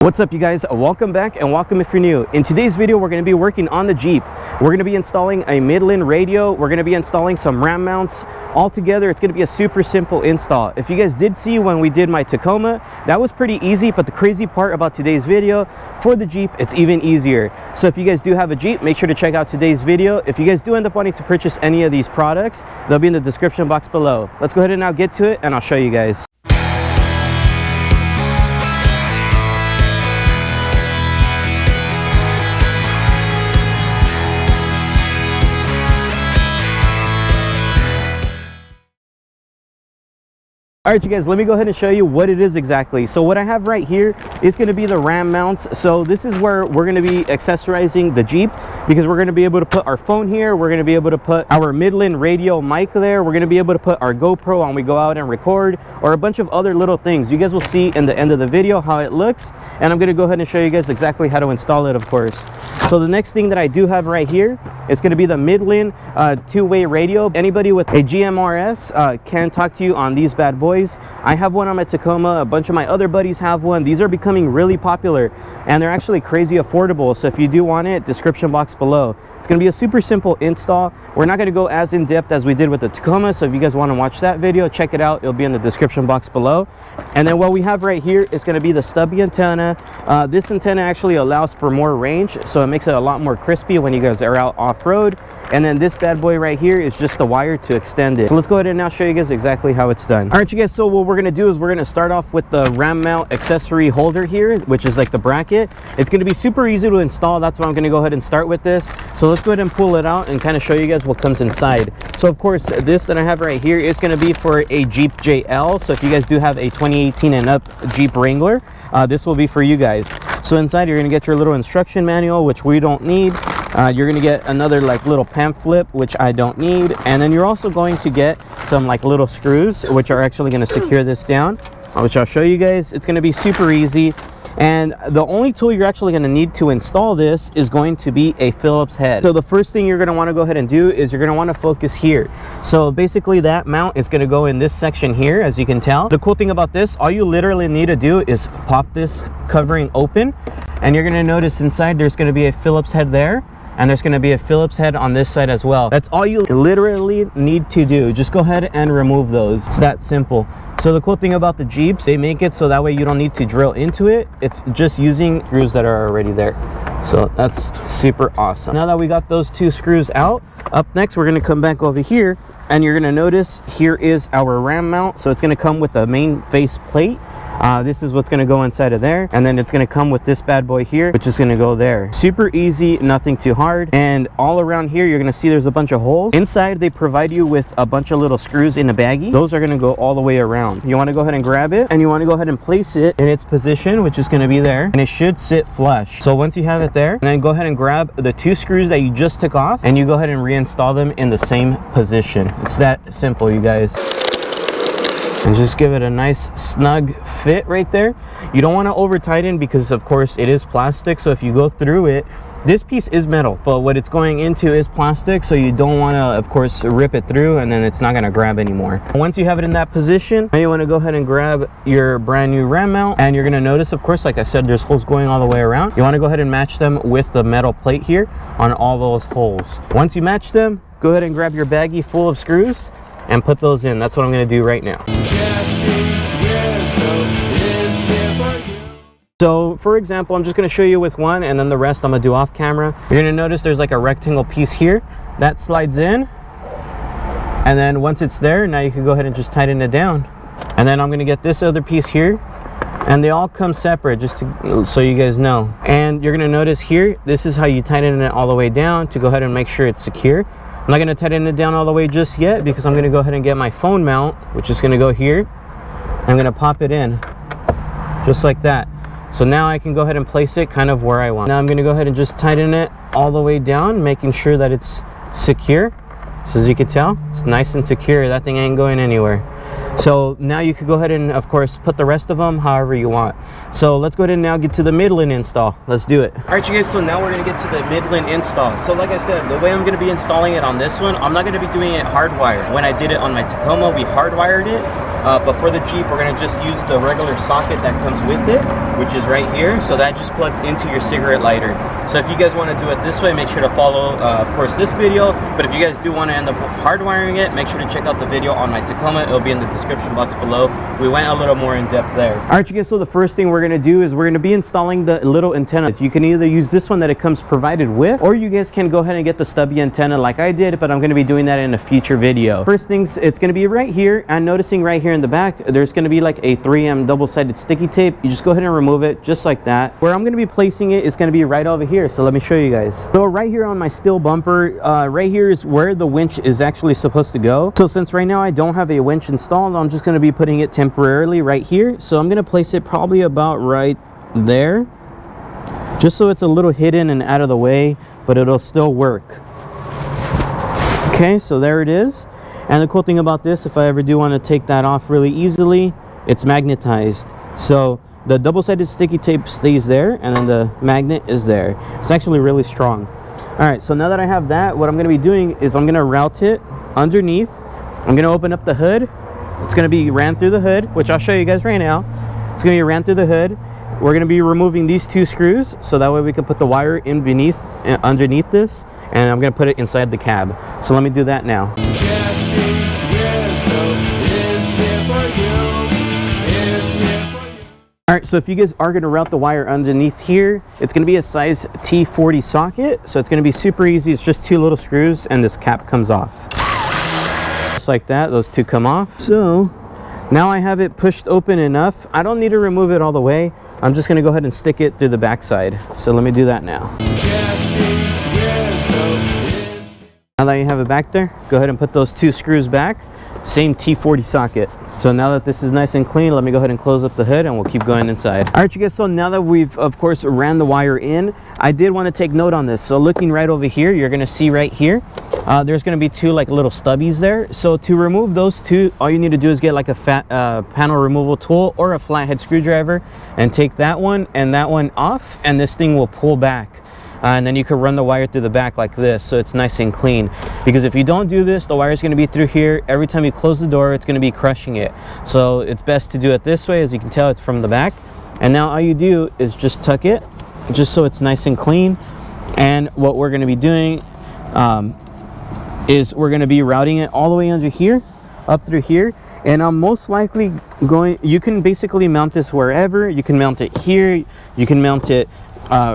What's up, you guys? Welcome back and welcome if you're new. In today's video, we're going to be working on the Jeep. We're going to be installing a Midland radio. We're going to be installing some Ram mounts. All together, it's going to be a super simple install. If you guys did see when we did my Tacoma, that was pretty easy, but the crazy part about today's video, for the Jeep, it's even easier. So if you guys do have a Jeep, make sure to check out today's video. If you guys do end up wanting to purchase any of these products, they'll be in the description box below. Let's go ahead and now get to it and I'll show you guys. All right, you guys, let me go ahead and show you what it is exactly. So what I have right here is going to be the Ram mounts. So this is where we're going to be accessorizing the Jeep, because we're going to be able to put our phone here. We're going to be able to put our Midland radio mic there. We're going to be able to put our GoPro when we go out and record, or a bunch of other little things. You guys will see in the end of the video how it looks, and I'm going to go ahead and show you guys exactly how to install it, of course. So the next thing that I do have right here is going to be the Midland two-way radio. Anybody with a GMRS can talk to you on these bad boys. I have one on my Tacoma. A bunch of my other buddies have one. These are becoming really popular and they're actually crazy affordable. So if you do want it, description box below. It's going to be a super simple install. We're not going to go as in depth as we did with the Tacoma. So if you guys want to watch that video, check it out. It'll be in the description box below. And then what we have right here is going to be the stubby antenna. This antenna actually allows for more range, so it makes it a lot more crispy when you guys are out off-road. And then this bad boy right here is just the wire to extend it. So let's go ahead and now show you guys exactly how it's done. All right, you guys, so what we're going to do is we're going to start off with the Ram mount accessory holder here, which is like the bracket. It's going to be super easy to install. That's why I'm going to go ahead and start with this. So let's go ahead and pull it out and kind of show you guys what comes inside. So of course, this that I have right here is going to be for a Jeep JL. So if you guys do have a 2018 and up Jeep Wrangler, this will be for you guys. So inside, you're going to get your little instruction manual, which we don't need. You're going to get another like little pamphlet, which I don't need. And then you're also going to get some like little screws, which are actually going to secure this down, which I'll show you guys. It's going to be super easy. And the only tool you're actually going to need to install this is going to be a Phillips head. So the first thing you're going to want to go ahead and do is you're going to want to focus here. So basically that mount is going to go in this section here, as you can tell. The cool thing about this, all you literally need to do is pop this covering open, and you're going to notice inside there's going to be a Phillips head there. And there's going to be a Phillips head on this side as well. That's all you literally need to do. Just go ahead and remove those. It's that simple. So the cool thing about the Jeeps, they make it so that way you don't need to drill into it. It's just using screws that are already there. So that's super awesome. Now that we got those two screws out, up next we're going to come back over here, and you're going to notice here is our Ram mount. So it's going to come with the main face plate. This is what's going to go inside of there, and then it's going to come with this bad boy here, which is going to go there. Super easy, nothing too hard. And all around here you're going to see there's a bunch of holes. Inside they provide you with a bunch of little screws in a baggie. Those are going to go all the way around. You want to go ahead and grab it, and you want to go ahead and place it in its position, which is going to be there, and it should sit flush. So once you have it there, then go ahead and grab the two screws that you just took off, and you go ahead and reinstall them in the same position. It's that simple, you guys. And just give it a nice snug fit right there. You don't want to over tighten, because of course it is plastic. So if you go through it, this piece is metal, but what it's going into is plastic. So you don't want to, of course, rip it through, and then it's not going to grab anymore. Once you have it in that position, now you want to go ahead and grab your brand new Ram mount, and you're going to notice, of course, like I said, there's holes going all the way around. You want to go ahead and match them with the metal plate here on all those holes. Once you match them, go ahead and grab your baggie full of screws and put those in. That's what I'm going to do right now. So for example, I'm just going to show you with one, and then the rest I'm going to do off camera. You're going to notice there's like a rectangle piece here that slides in, and then once it's there, now you can go ahead and just tighten it down. And then I'm going to get this other piece here, and they all come separate, just so you guys know. And you're going to notice here, this is how you tighten it all the way down to go ahead and make sure it's secure. I'm not going to tighten it down all the way just yet, because I'm going to go ahead and get my phone mount, which is going to go here. I'm going to pop it in just like that. So now I can go ahead and place it kind of where I want. Now I'm going to go ahead and just tighten it all the way down, making sure that it's secure. So as you can tell, it's nice and secure. That thing ain't going anywhere. So now you could go ahead and, of course, put the rest of them however you want. So let's go ahead and now get to the Midland install. Let's do it. All right, you guys, so now we're going to get to the Midland install. So like I said, the way I'm going to be installing it on this one, I'm not going to be doing it hardwired. When I did it on my Tacoma, we hardwired it. But for the Jeep, we're going to just use the regular socket that comes with it, which is right here. So that just plugs into your cigarette lighter. So if you guys want to do it this way, make sure to follow, of course, this video. But if you guys do want to end up hardwiring it, make sure to check out the video on my Tacoma. It'll be in the description box below. We went a little more in depth there. All right, you guys, so the first thing we're going to do is we're going to be installing the little antenna. You can either use this one that it comes provided with, or you guys can go ahead and get the stubby antenna like I did, but I'm going to be doing that in a future video. First things, it's going to be right here. I'm noticing right here in the back, there's going to be like a 3M double-sided sticky tape. You just go ahead and remove it just like that. Where I'm going to be placing it is going to be right over here. So let me show you guys. So right here on my steel bumper, right here is where the winch is actually supposed to go. So since right now I don't have a winch installed, I'm just going to be putting it temporarily right here. So I'm going to place it probably about right there, just so it's a little hidden and out of the way, but it'll still work. Okay, so there it is. And the cool thing about this, if I ever do want to take that off really easily, it's magnetized. So the double-sided sticky tape stays there, and then the magnet is there. It's actually really strong. All right, so now that I have that, what I'm going to be doing is I'm going to route it underneath. I'm going to open up the hood. It's going to be ran through the hood, which I'll show you guys right now. It's going to be ran through the hood. We're going to be removing these two screws, so that way we can put the wire in beneath, underneath this, and I'm going to put it inside the cab. So let me do that now. All right, so if you guys are going to route the wire underneath here, it's going to be a size T40 socket, so it's going to be super easy. It's just two little screws and this cap comes off. Just like that, those two come off. So now I have it pushed open enough. I don't need to remove it all the way. I'm just going to go ahead and stick it through the back side. So let me do that now. Now that you have it back there, go ahead and put those two screws back. Same T40 socket. So now that this is nice and clean, let me go ahead and close up the hood and we'll keep going inside. All right, you guys, so now that we've, of course, ran the wire in, I did want to take note on this. So looking right over here, you're going to see right here, there's going to be two like little stubbies there. So to remove those two, all you need to do is get like a panel removal tool or a flathead screwdriver and take that one and that one off, and this thing will pull back. And then you can run the wire through the back like this, so it's nice and clean. Because if you don't do this, the wire is going to be through here. Every time you close the door, it's going to be crushing it. So it's best to do it this way. As you can tell, it's from the back. And now all you do is just tuck it, just so it's nice and clean. And what we're going to be doing is we're going to be routing it all the way under here, up through here. And I'm most likely going, you can basically mount this wherever. You can mount it here, you can mount it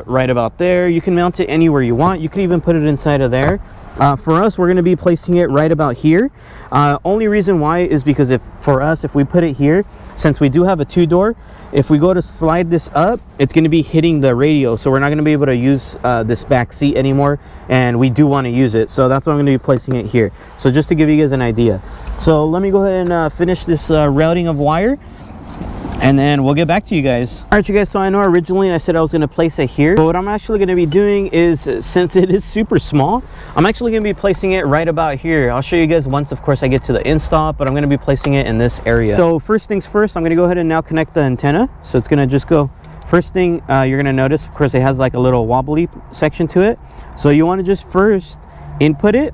right about there, you can mount it anywhere you want. You can even put it inside of there. For us, we're going to be placing it right about here. Only reason why is because if we put it here, since we do have a two-door, if we go to slide this up, it's going to be hitting the radio, so we're not going to be able to use this back seat anymore, and we do want to use it, so that's why I'm going to be placing it here. So just to give you guys an idea. So let me go ahead and finish this routing of wire, and then we'll get back to you guys. All right, you guys, so I know originally I said I was going to place it here, but what I'm actually going to be doing is, since it is super small, I'm actually going to be placing it right about here. I'll show you guys once, of course, I get to the install, but I'm going to be placing it in this area. So first things first, I'm going to go ahead and now connect the antenna. So it's going to just go, first thing you're going to notice, of course, it has like a little wobbly section to it. So you want to just first input it,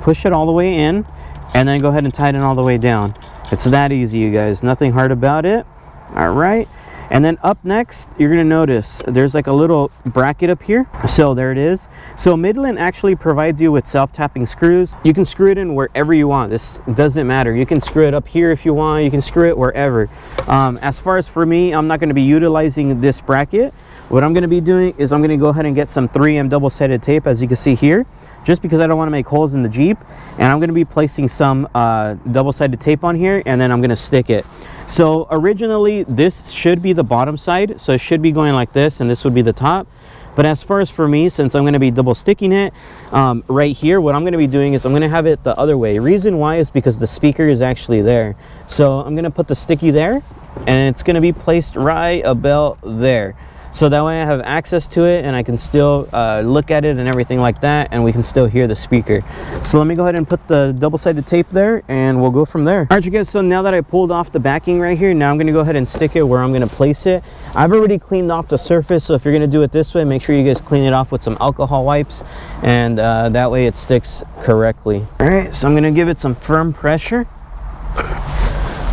push it all the way in, and then go ahead and tighten all the way down. It's that easy, you guys, nothing hard about it. All right, and then up next, you're gonna notice there's like a little bracket up here. So there it is. So Midland actually provides you with self-tapping screws. You can screw it in wherever you want. This doesn't matter. You can screw it up here if you want. You can screw it wherever. As far as for me, I'm not gonna be utilizing this bracket. What I'm gonna be doing is I'm gonna go ahead and get some 3M double-sided tape, as you can see here, just because I don't want to make holes in the Jeep, and I'm going to be placing some double-sided tape on here, and then I'm going to stick it. So originally this should be the bottom side, so it should be going like this, and this would be the top. But as far as for me, since I'm going to be double sticking it right here, what I'm going to be doing is I'm going to have it the other way. Reason why is because the speaker is actually there. So I'm going to put the sticky there, and it's going to be placed right about there. So that way I have access to it, and I can still look at it and everything like that, and we can still hear the speaker. So let me go ahead and put the double-sided tape there, and we'll go from there. All right, you guys, so now that I pulled off the backing right here, now I'm gonna go ahead and stick it where I'm gonna place it. I've already cleaned off the surface, so if you're gonna do it this way, make sure you guys clean it off with some alcohol wipes, and that way it sticks correctly. All right, so I'm gonna give it some firm pressure.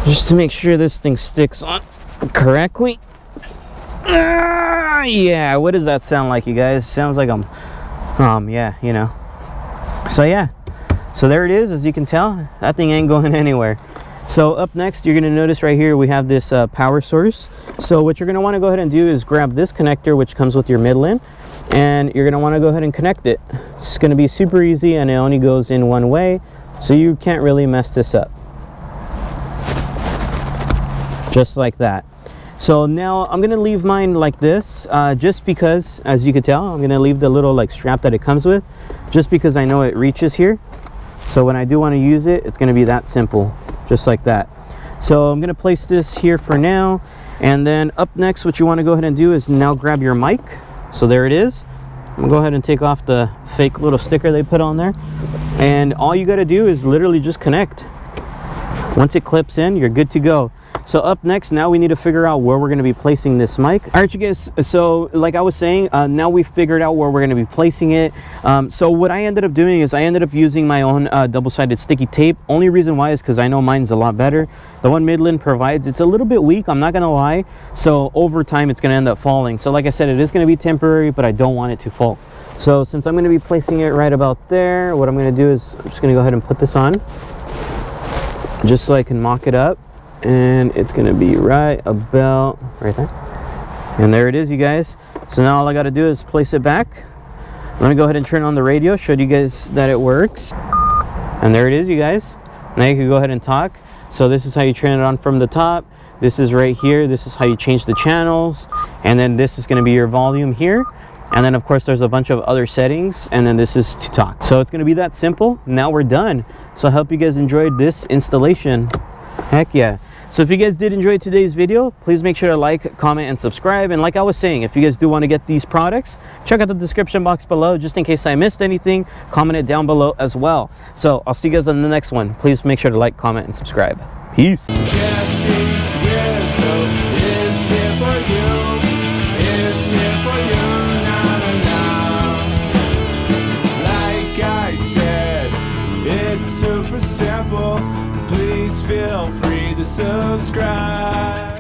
just to make sure this thing sticks on correctly. Yeah, what does that sound like, you guys? Sounds like I'm yeah, you know. So yeah, so there it is. As you can tell, that thing ain't going anywhere. So up next, you're gonna notice right here we have this power source. So what you're gonna want to go ahead and do is grab this connector, which comes with your Midland, and you're gonna want to go ahead and connect it. It's gonna be super easy, and it only goes in one way, so you can't really mess this up. Just like that. So now I'm gonna leave mine like this, just because, as you can tell, I'm gonna leave the little like strap that it comes with, just because I know it reaches here. So when I do want to use it, it's gonna be that simple, just like that. So I'm gonna place this here for now, and then up next, what you want to go ahead and do is now grab your mic. So there it is. I'm gonna go ahead and take off the fake little sticker they put on there, and all you got to do is literally just connect. Once it clips in, you're good to go. So up next, now we need to figure out where we're going to be placing this mic. All right, you guys, so like I was saying, now we've figured out where we're going to be placing it. So what I ended up doing is I ended up using my own double-sided sticky tape. Only reason why is because I know mine's a lot better. The one Midland provides, it's a little bit weak, I'm not going to lie. So over time, it's going to end up falling. So like I said, it is going to be temporary, but I don't want it to fall. So since I'm going to be placing it right about there, what I'm going to do is I'm just going to go ahead and put this on, just so I can mock it up. And it's gonna be right about right there, and there it is, you guys. So now all I got to do is place it back. I'm gonna go ahead and turn on the radio, show you guys that it works, and there it is, you guys. Now you can go ahead and talk. So this is how you turn it on from the top. This is right here. This is how you change the channels, and then this is going to be your volume here, and then of course there's a bunch of other settings, and then this is to talk. So it's going to be that simple. Now we're done. So I hope you guys enjoyed this installation. Heck yeah. So if you guys did enjoy today's video, please make sure to like, comment, and subscribe. And like I was saying, if you guys do want to get these products, check out the description box below. Just in case I missed anything, comment it down below as well. So I'll see you guys on the next one. Please make sure to like, comment, and subscribe. Peace. JesseRizo is here for you. It's here for you, Like I said, it's super simple. Please feel free to subscribe.